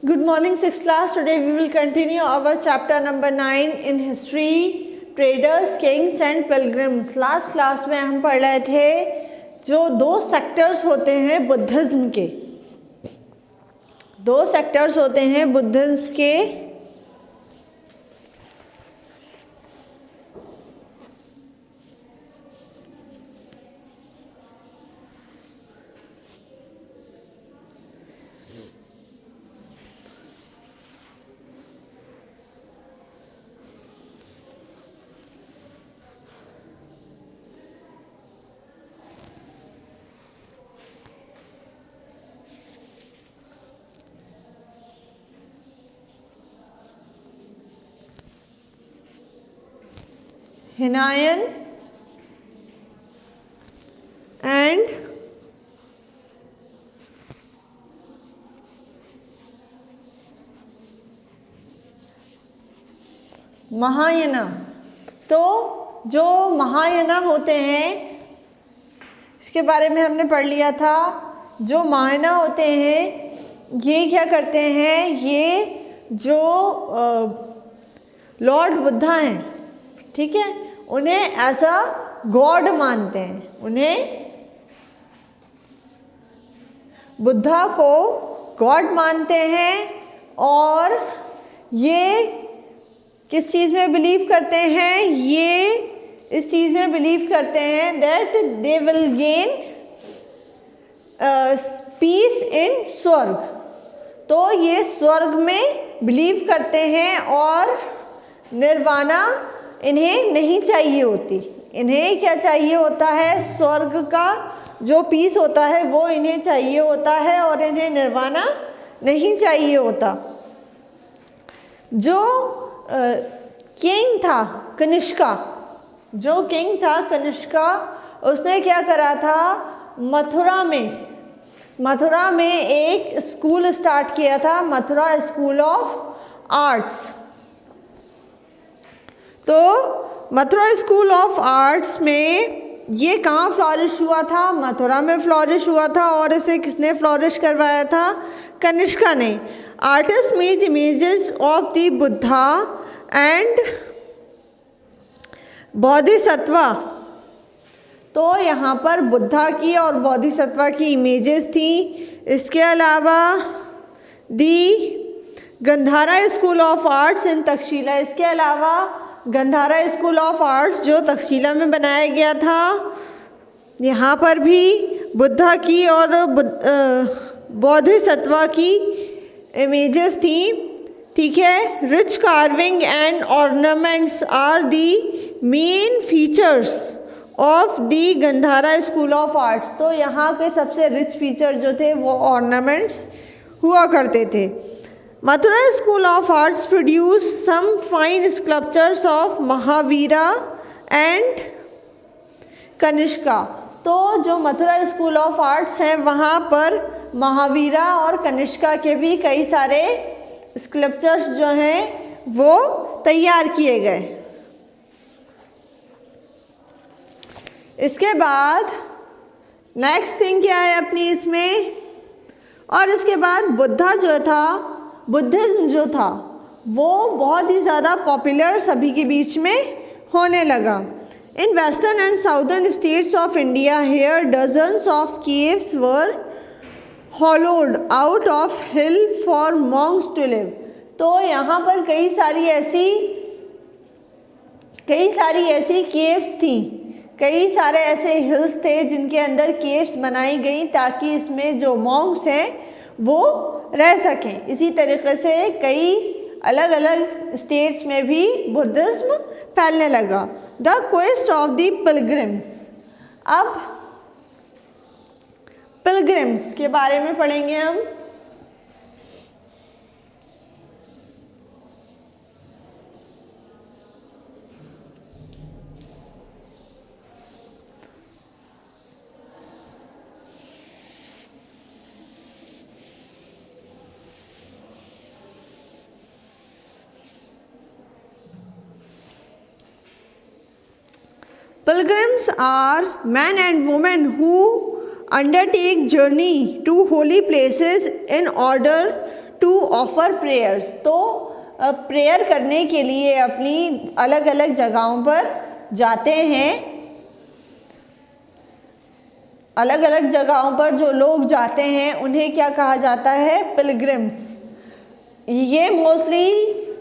Good morning, 6th class. Today we will continue our chapter number 9 in history, traders, kings and pilgrims. Last class में हम पढ़ रहे थे जो दो सेक्टर्स होते हैं बुद्धिज्म के, दो सेक्टर्स होते हैं बुद्धिज्म के। हिनायन एंड महायाना। तो जो महायाना होते हैं इसके बारे में हमने पढ़ लिया था। जो महायाना होते हैं ये क्या करते हैं, ये जो लॉर्ड बुद्धा हैं, ठीक है, उन्हें एज अ गॉड मानते हैं। उन्हें बुद्धा को गॉड मानते हैं और ये किस चीज़ में बिलीव करते हैं, ये इस चीज़ में बिलीव करते हैं that they will gain peace in स्वर्ग। तो ये स्वर्ग में बिलीव करते हैं और निर्वाणा इन्हें नहीं चाहिए होती। इन्हें क्या चाहिए होता है, स्वर्ग का जो पीस होता है वो इन्हें चाहिए होता है और इन्हें निर्वाणा नहीं चाहिए होता। जो किंग था कनिष्का, जो किंग था कनिष्का, उसने क्या करा था, मथुरा में एक स्कूल स्टार्ट किया था, मथुरा स्कूल ऑफ आर्ट्स। तो मथुरा स्कूल ऑफ आर्ट्स में ये कहाँ फ्लॉरिश हुआ था, मथुरा में फ्लॉरिश हुआ था। और इसे किसने फ्लॉरिश करवाया था, कनिष्का ने। Artist made images of the Buddha and Bodhisattva. तो यहाँ पर बुद्धा की और बोधिसत्वा की इमेजेस थी। इसके अलावा the Gandhara school of arts in Takshashila, इसके अलावा गंधारा स्कूल ऑफ आर्ट्स जो तक्षशिला में बनाया गया था, यहाँ पर भी बुद्धा की और बोधिसत्वा की इमेजेस थी, ठीक है। Rich carving and ornaments are the main features of the Gandhara school of arts. तो यहाँ के सबसे रिच फीचर जो थे वो ऑर्नामेंट्स हुआ करते थे। Mathura school of arts produce some fine sculptures of Mahavira and Kanishka. तो जो मथुरा स्कूल ऑफ आर्ट्स हैं वहाँ पर महावीरा और कनिष्का के भी कई सारे स्कल्पचर्स जो हैं वो तैयार किए गए। इसके बाद नेक्स्ट थिंग क्या है अपनी इसमें, और इसके बाद बुद्धा जो था, बुद्धिज्म जो था वो बहुत ही ज़्यादा पॉपुलर सभी के बीच में होने लगा। In western and southern states of India here dozens of caves were hollowed out of hill for monks to live. तो यहाँ पर कई सारी ऐसी केव्स थी, कई सारे ऐसे हिल्स थे जिनके अंदर केव्स बनाई गई ताकि इसमें जो मॉन्क्स हैं वो रह सकें। इसी तरीके से कई अलग अलग स्टेट्स में भी बुद्धिज्म फैलने लगा। The quest of the pilgrims. अब पिलग्रिम्स के बारे में पढ़ेंगे हम। Pilgrims are men and women who undertake journey to holy places in order to offer prayers, तो प्रेयर करने के लिए अपनी अलग अलग जगहों पर जाते हैं। अलग अलग जगहों पर जो लोग जाते हैं उन्हें क्या कहा जाता है? पिलग्रिम्स। ये मोस्टली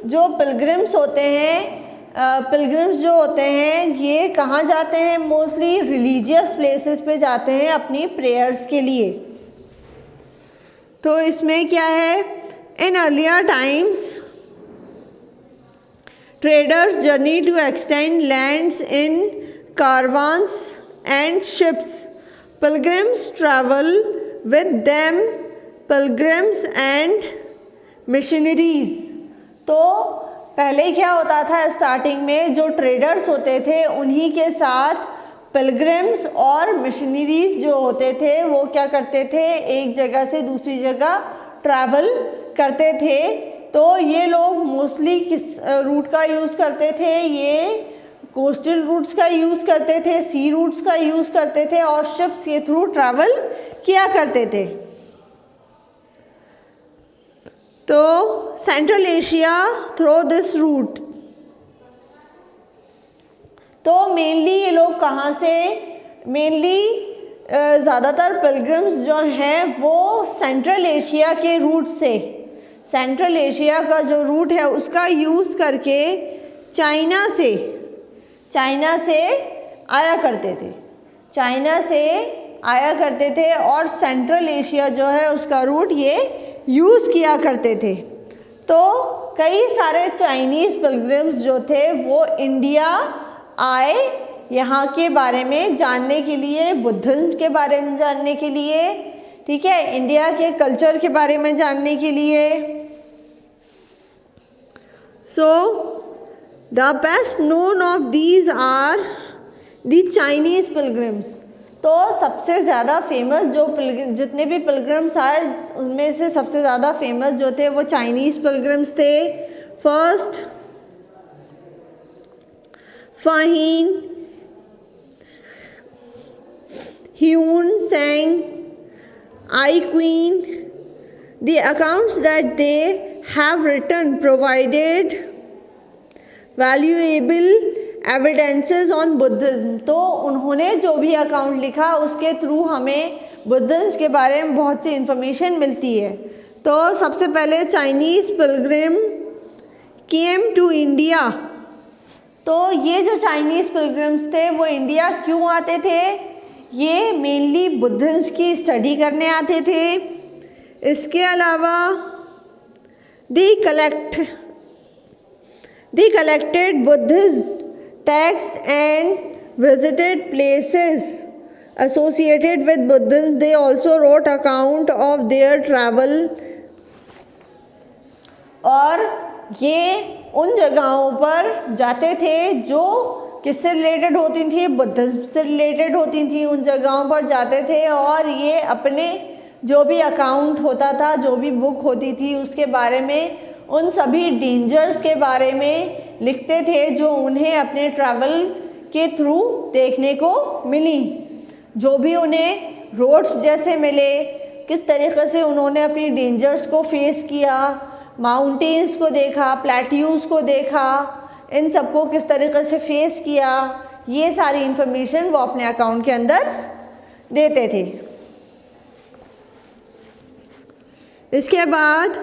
जो पिलग्रिम्स होते हैं, पिलग्रिम्स जो होते हैं ये कहाँ जाते हैं? मोस्टली रिलीजियस प्लेसेस पे जाते हैं अपनी प्रेयर्स के लिए। तो इसमें क्या है? In earlier times traders journey to extend lands in caravans and ships. Pilgrims travel with them, pilgrims and missionaries. तो पहले क्या होता था? स्टार्टिंग में जो ट्रेडर्स होते थे उन्हीं के साथ पिलग्रिम्स और मिशनरीज जो होते थे वो क्या करते थे? एक जगह से दूसरी जगह ट्रैवल करते थे। तो ये लोग मोस्टली किस रूट का यूज़ करते थे? ये कोस्टल रूट्स का यूज़ करते थे, सी रूट्स का यूज़ करते थे और शिप्स के थ्रू ट्रैवल किया करते थे। तो Central Asia through this route, तो मेनली ये लोग कहाँ से? मेनली ज़्यादातर पिलग्रिम्स जो हैं वो सेंट्रल एशिया के रूट से, सेंट्रल एशिया का जो रूट है उसका यूज़ करके चाइना से आया करते थे, चाइना से आया करते थे और सेंट्रल एशिया जो है उसका रूट ये यूज़ किया करते थे। तो कई सारे चाइनीज़ पिलग्रिम्स जो थे वो इंडिया आए यहाँ के बारे में जानने के लिए, बुद्धिज़्म के बारे में जानने के लिए, ठीक है, इंडिया के कल्चर के बारे में जानने के लिए। So the best known of these are the Chinese pilgrims. तो सबसे ज़्यादा फेमस जो जितने भी पिलग्रिम्स आए उनमें से सबसे ज़्यादा फेमस जो थे वो चाइनीज़ पिलग्रिम्स थे। First Fahien Hiuen Tsang I Qing, the accounts that they have written provided valuable evidences on Buddhism। तो उन्होंने जो भी अकाउंट लिखा उसके थ्रू हमें बुद्धिज़्म के बारे में बहुत सी इन्फॉर्मेशन मिलती है। तो सबसे पहले Chinese pilgrim came to India. तो ये जो चाइनीज़ पिलग्रिम्स थे वो इंडिया क्यों आते थे? ये मेनली बुद्धिज़्म की स्टडी करने आते थे। इसके अलावा they collected Buddhist text and visited places associated with Buddhism. They also wrote account of their travel. और ये उन जगहों पर जाते थे जो किससे रिलेटेड होती थी? बुद्धिज्म से रिलेटेड होती थी। उन जगहों पर जाते थे और ये अपने जो भी अकाउंट होता था, जो भी बुक होती थी उसके बारे में, उन सभी डेंजर्स के बारे में लिखते थे जो उन्हें अपने ट्रैवल के थ्रू देखने को मिली। जो भी उन्हें रोड्स जैसे मिले, किस तरीक़े से उन्होंने अपनी डेंजर्स को फेस किया, माउंटेन्स को देखा, प्लेट्यूज़ को देखा, इन सबको किस तरीक़े से फेस किया, ये सारी इन्फॉर्मेशन वो अपने अकाउंट के अंदर देते थे। इसके बाद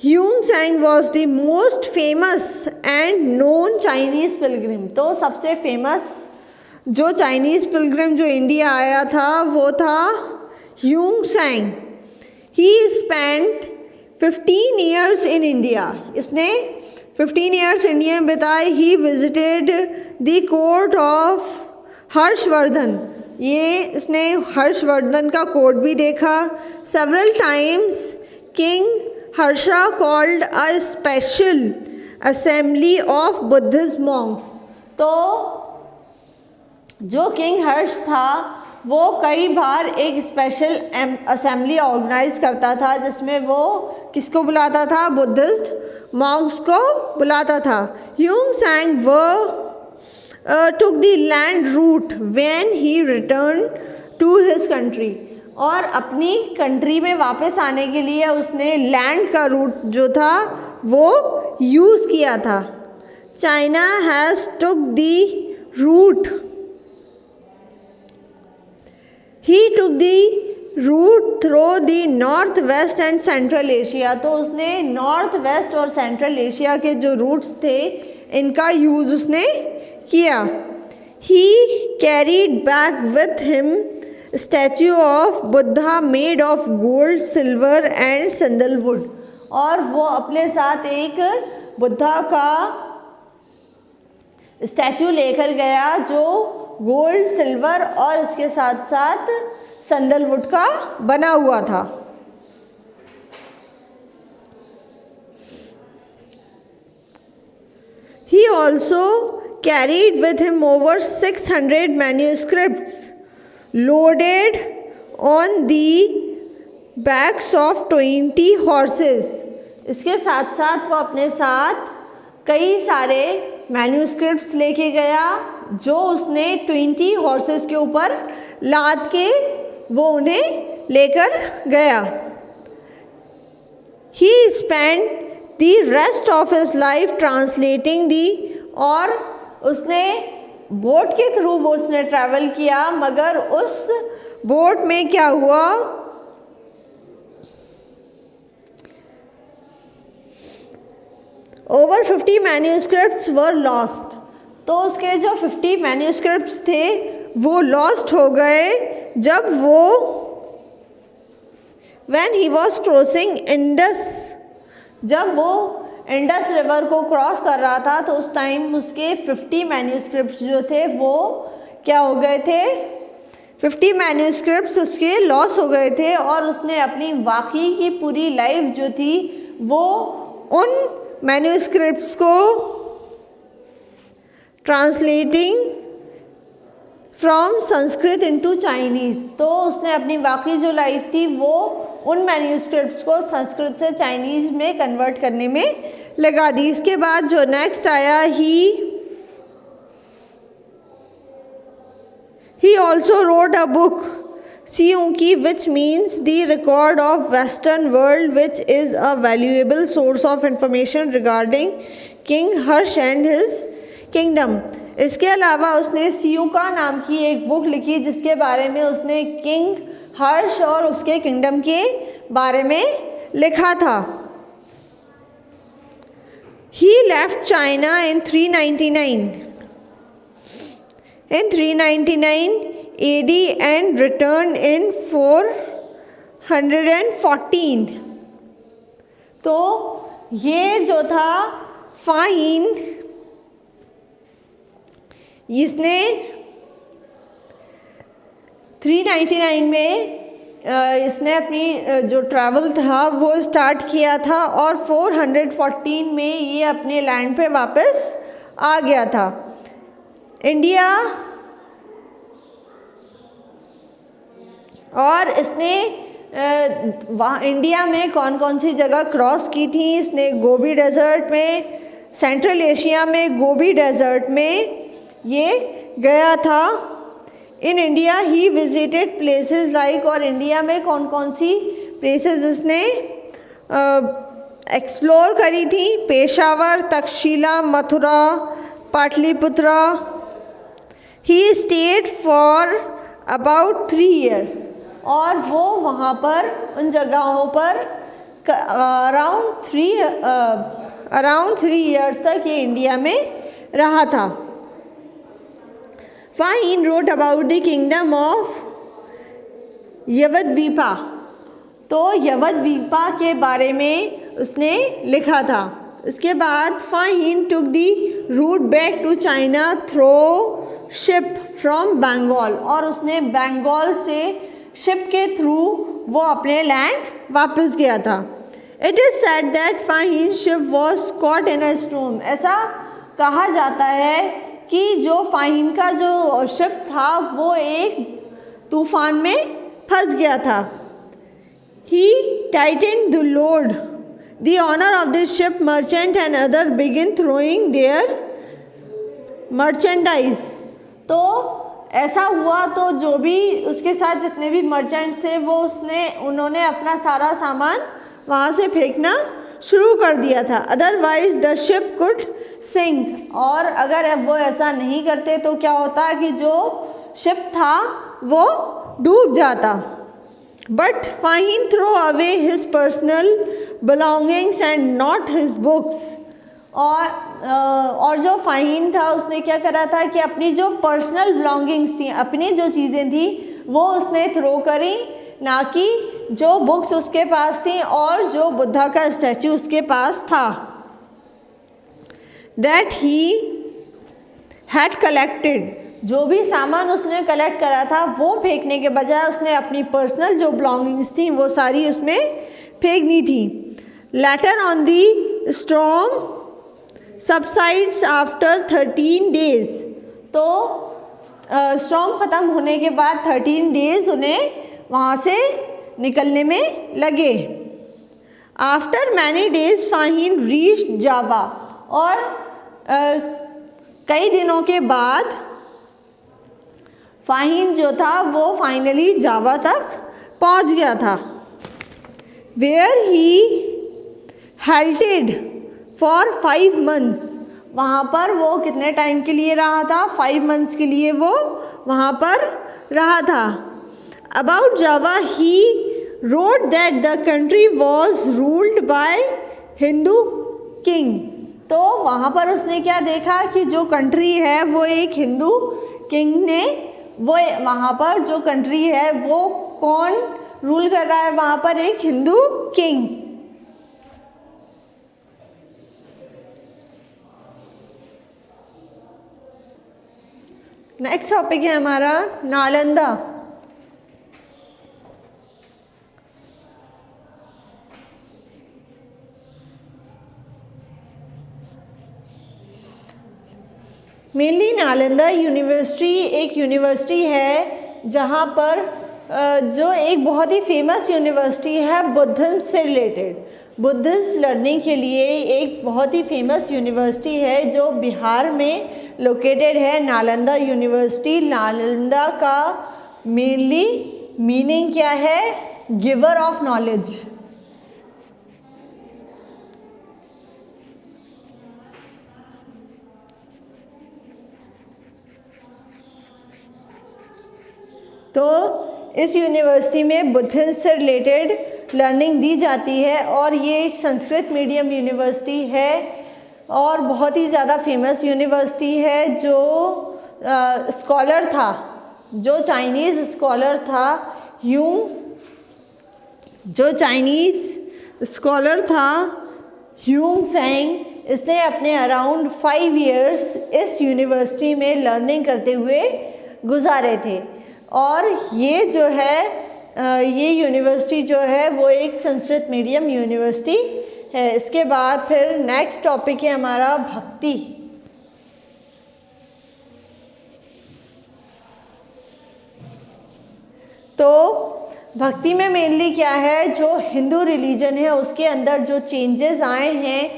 Hiuen Tsang was the most famous and known Chinese pilgrim. तो सबसे फेमस जो चाइनीज़ पिलग्रिम जो इंडिया आया था वो था Hiuen Tsang. He spent 15 years in India. इसने 15 ईयर्स इंडिया में बिताए। He visited the court of Harshavardhan. ये इसने हर्षवर्धन का कोर्ट भी देखा। Several times king Harsha called a special assembly of Buddhist monks. तो जो किंग हर्ष था वो कई बार एक स्पेशल असेंबली ऑर्गेनाइज करता था जिसमें वो किसको बुलाता था? बुद्धिस्ट मॉन्क्स को बुलाता था। Hiuen Tsang took the land route when he returned to his country। और अपनी कंट्री में वापस आने के लिए उसने लैंड का रूट जो था वो यूज़ किया था। China has took the route, he took the route through the north west and central Asia. तो उसने नॉर्थ वेस्ट और सेंट्रल एशिया के जो रूट्स थे इनका यूज़ उसने किया। He carried back with him statue of Buddha made of gold, silver and sandalwood. और वो अपने साथ एक बुद्धा का स्टैचू लेकर गया जो गोल्ड, सिल्वर और इसके साथ साथ सैंडलवुड का बना हुआ था। He also carried with him over 600 manuscripts loaded on the backs of 20 horses। इसके साथ साथ वो अपने साथ कई सारे मैन्यूस्क्रिप्ट्स लेके गया जो उसने 20 हॉर्सेस के ऊपर लाद के वो उन्हें लेकर गया। He spent the rest of his life translating the, और उसने बोट के थ्रू वो उसने ट्रैवल किया, मगर उस बोट में क्या हुआ, ओवर 50 मैन्यूस्क्रिप्ट्स वर लॉस्ट। तो उसके जो 50 मैन्यूस्क्रिप्ट्स थे वो लॉस्ट हो गए जब वो when he was crossing Indus, जब वो इंडस रिवर को क्रॉस कर रहा था तो उस टाइम उसके 50 मैन्यूस्क्रिप्ट्स जो थे वो क्या हो गए थे, 50 मैन्यूस्क्रिप्ट्स उसके लॉस हो गए थे। और उसने अपनी बाकी की पूरी लाइफ जो थी वो उन मैन्यूस्क्रिप्ट्स को translating from Sanskrit into Chinese. तो उसने अपनी बाकी जो लाइफ थी वो उन मैन्यूस्क्रिप्ट्स को संस्कृत से चाइनीज़ में कन्वर्ट करने में लगा दी। इसके बाद जो नेक्स्ट आया, he also wrote a book Siyuki which means the record of western world which is a valuable source of information regarding king Harsha and his kingdom. इसके अलावा उसने सियुका नाम की एक बुक लिखी जिसके बारे में उसने किंग हर्ष और उसके किंगडम के बारे में लिखा था। He left China in 399 AD and returned in 414। तो ये जो था फाहीन, इसने 399 में इसने अपनी जो ट्रैवल था वो स्टार्ट किया था और 414 में ये अपने लैंड पे वापस आ गया था। इंडिया, और इसने इंडिया में कौन कौन सी जगह क्रॉस की थी, इसने गोबी डेजर्ट में, सेंट्रल एशिया में गोबी डेजर्ट में ये गया था। In India he visited places like, और इंडिया में कौन कौन सी प्लेसेस इसने एक्सप्लोर करी थी, Peshawar, Takshashila, Mathura, Pataliputra. He stayed for about 3 years, और वो वहाँ पर उन जगहों पर अराउंड 3 years तक ये इंडिया में रहा था। Fahien wrote about the kingdom of Yavadvipa. तो यवद्वीपा के बारे में उसने लिखा था। इसके बाद Fahien took the route back to China through ship from Bengal, और उसने बंगाल से शिप के थ्रू वो अपने लैंड वापस गया था। It is said that फाहीन ship was caught in a storm. ऐसा कहा जाता है कि जो फाहीन का जो शिप था वो एक तूफान में फंस गया था। He tightened the load, the owner of the ship merchant and other begin throwing their merchandise. तो ऐसा हुआ तो जो भी उसके साथ जितने भी मर्चेंट्स थे वो उन्होंने अपना सारा सामान वहाँ से फेंकना शुरू कर दिया था। Otherwise the ship could sink, और अगर वो ऐसा नहीं करते तो क्या होता कि जो शिप था वो डूब जाता। But Fahien throw away his personal belongings and not his books. और जो फाहिन था उसने क्या करा था कि अपनी जो पर्सनल बिलोंगिंग्स थी, अपनी जो चीज़ें थी वो उसने थ्रो करी, ना कि जो बुक्स उसके पास थी और जो बुद्धा का स्टैचू उसके पास था। दैट ही हैड कलेक्टेड, जो भी सामान उसने कलेक्ट करा था वो फेंकने के बजाय उसने अपनी पर्सनल जो बिलोंगिंग्स थी वो सारी उसमें फेंक दी थी। Later on the storm subsides after 13 days, तो स्टॉर्म ख़त्म होने के बाद 13 डेज उन्हें वहाँ से निकलने में लगे। After many days Fahien reached Java, और कई दिनों के बाद फाहिन जो था वो फाइनली जावा तक पहुंच गया था। वेयर ही हेल्टेड फॉर 5 months, वहाँ पर वो कितने टाइम के लिए रहा था? 5 months के लिए वो वहाँ पर रहा था। About Java he wrote that the country was ruled by Hindu king, तो वहाँ पर उसने क्या देखा कि जो कंट्री है वो एक हिंदू किंग ने, वो वहाँ पर जो कंट्री है वो कौन रूल कर रहा है? वहाँ पर एक हिंदू किंग। नेक्स्ट टॉपिक है हमारा नालंदा। मेनली नालंदा यूनिवर्सिटी एक यूनिवर्सिटी है जहाँ पर जो एक बहुत ही फेमस यूनिवर्सिटी है बुद्धिज्म से रिलेटेड, बुद्धिस्ट लर्निंग के लिए एक बहुत ही फेमस यूनिवर्सिटी है जो बिहार में लोकेटेड है, नालंदा यूनिवर्सिटी। नालंदा का मेनली मीनिंग क्या है? Giver of knowledge. तो इस यूनिवर्सिटी में बुद्धिज्म से रिलेटेड लर्निंग दी जाती है और ये संस्कृत मीडियम यूनिवर्सिटी है और बहुत ही ज़्यादा फेमस यूनिवर्सिटी है। जो स्कॉलर था, जो चाइनीज़ स्कॉलर था ह्यूंग त्सांग, इसने अपने अराउंड 5 years इस यूनिवर्सिटी में लर्निंग करते हुए गुजारे थे। और ये जो है ये यूनिवर्सिटी जो है वो एक संस्कृत मीडियम यूनिवर्सिटी है। इसके बाद फिर नेक्स्ट टॉपिक है हमारा भक्ति। तो भक्ति में मेनली क्या है, जो हिंदू रिलीजन है उसके अंदर जो चेंजेस आए हैं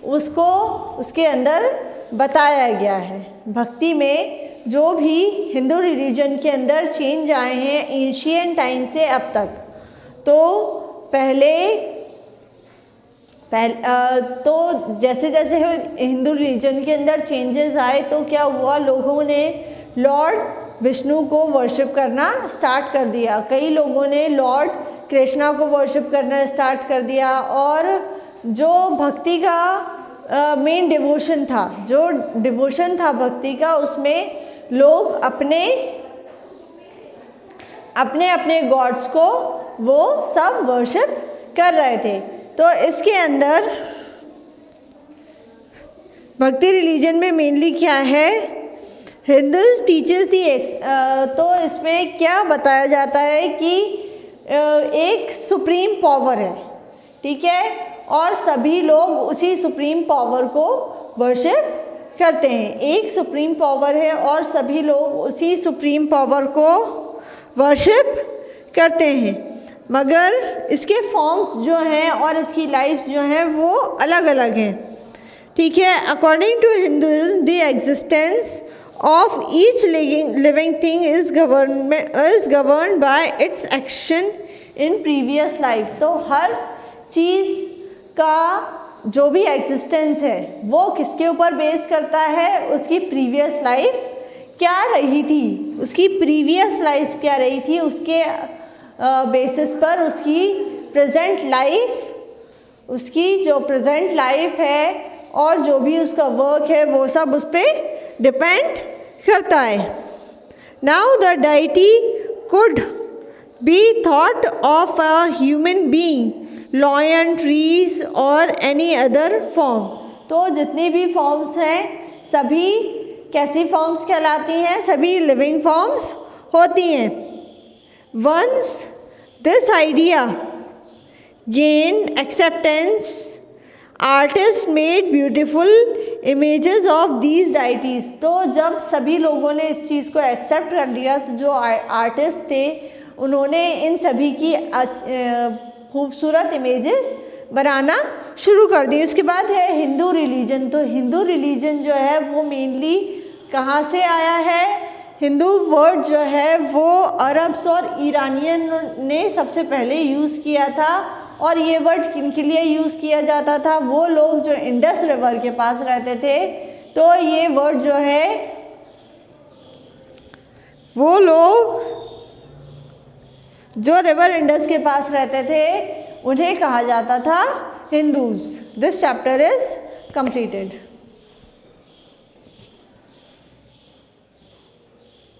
उसको उसके अंदर बताया गया है। भक्ति में जो भी हिंदू रिलीजन के अंदर चेंज आए हैं एंशिएंट टाइम से अब तक, तो तो जैसे जैसे हिंदू रिलीजन के अंदर चेंजेस आए तो क्या हुआ, लोगों ने लॉर्ड विष्णु को वर्शिप करना स्टार्ट कर दिया, कई लोगों ने लॉर्ड कृष्णा को वर्शिप करना स्टार्ट कर दिया। और जो भक्ति का मेन डिवोशन था, जो डिवोशन था भक्ति का, उसमें लोग अपने अपने गॉड्स को वो सब वर्शिप कर रहे थे। तो इसके अंदर भक्ति रिलीजन में मेनली क्या है, हिंदू टीचर्स दी तो इसमें क्या बताया जाता है कि एक सुप्रीम पावर है, ठीक है, और सभी लोग उसी सुप्रीम पावर को वर्शिप करते हैं। एक सुप्रीम पावर है और सभी लोग उसी सुप्रीम पावर को वर्शिप करते हैं, मगर इसके फॉर्म्स जो हैं और इसकी लाइफ जो हैं वो अलग अलग हैं, ठीक है। According to Hinduism the existence of each living thing is governed by its action in previous life. तो हर चीज़ का जो भी एग्जिस्टेंस है वो किसके ऊपर बेस करता है, उसकी प्रीवियस लाइफ क्या रही थी, उसकी प्रीवियस लाइफ क्या रही थी, उसके बेसिस पर उसकी प्रेजेंट लाइफ, उसकी जो प्रेजेंट लाइफ है और जो भी उसका वर्क है वो सब उस पर डिपेंड करता है. Now the deity could be thought of a human being, lion, trees और एनी अदर फॉर्म. तो जितनी भी फॉर्म्स हैं सभी कैसी फॉर्म्स कहलाती हैं, सभी लिविंग फॉर्म्स होती हैं. Once this idea gain acceptance, artist made beautiful images of these deities. तो जब सभी लोगों ने इस चीज़ को एक्सेप्ट कर लिया तो जो आर्टिस्ट थे उन्होंने इन सभी की खूबसूरत इमेजेस बनाना शुरू कर दी. उसके बाद है हिंदू रिलीजन. तो हिंदू रिलीजन जो है वो मेनली कहाँ से आया है, हिंदू वर्ड जो है वो अरब्स और ईरानियन ने सबसे पहले यूज़ किया था. और ये वर्ड किनके लिए यूज़ किया जाता था, वो लोग जो इंडस रिवर के पास रहते थे. तो ये वर्ड जो है वो लोग जो रिवर इंडस के पास रहते थे उन्हें कहा जाता था Hindus. This chapter is completed.